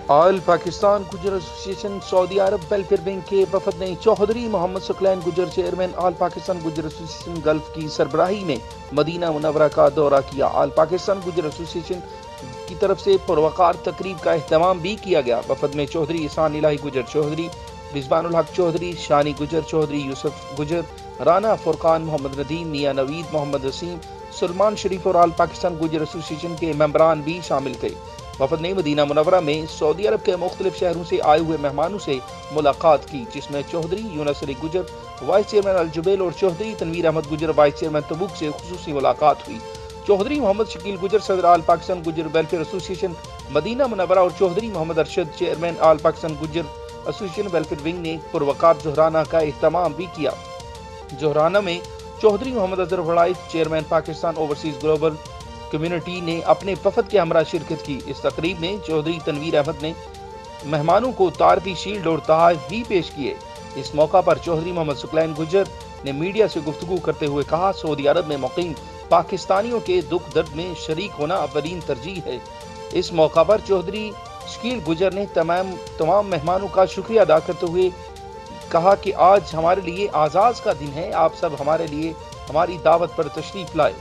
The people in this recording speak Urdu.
آل پاکستان گجر ایسوسی ایشن سعودی عرب ویلفیئر ونگ کے وفد نے چوہدری محمد ثقلین گجر چیئرمین آل پاکستان گجر ایسوسی ایشن گلف کی سربراہی میں مدینہ منورہ کا دورہ کیا۔ آل پاکستان گجر ایسوسی ایشن کی طرف سے پروقار تقریب کا اہتمام بھی کیا گیا۔ وفد میں چوہدری احسان الہی گجر چوہدری، رضوان الحق چوہدری، شانی گجر چوہدری، یوسف گجر، رانا فرقان، محمد ندیم، میاں نوید، محمد وسیم، سلمان شریف اور آل پاکستان گجر ایسوسی ایشن کے ممبران بھی شامل تھے۔ وفد نے مدینہ منورہ میں سعودی عرب کے مختلف شہروں سے آئے ہوئے مہمانوں سے ملاقات کی، جس میں چوہدری یونس علی گجر وائس چیئرمین الجبیل اور چوہدری تنویر احمد گجر وائس چیئرمین تبوک سے خصوصی ملاقات ہوئی۔ چوہدری محمد شکیل گجر صدر آل پاکستان گجر ویلفیئر ایسوسی ایشن مدینہ منورہ اور چوہدری محمد ارشد چیئرمین آل پاکستان گجر ایسوسی ایشن ویلفیئر ونگ نے پروقار جوہرانہ کا اہتمام بھی کیا۔ جوہرانہ میں Chaudhry Muhammad Azhar Warraich chairman Pakistan overseas global community نے اپنے وفد کے ہمراہ شرکت کی۔ اس تقریب میں چوہدری تنویر احمد نے مہمانوں کو تارکی شیلڈ اور تحائف بھی پیش کیے۔ اس موقع پر چوہدری محمد ثقلین گجر نے میڈیا سے گفتگو کرتے ہوئے کہا، سعودی عرب میں مقیم پاکستانیوں کے دکھ درد میں شریک ہونا اولین ترجیح ہے۔ اس موقع پر چوہدری شکیل گجر نے تمام مہمانوں کا شکریہ ادا کرتے ہوئے کہا کہ آج ہمارے لیے اعزاز کا دن ہے، آپ سب ہمارے لیے ہماری دعوت پر تشریف لائے۔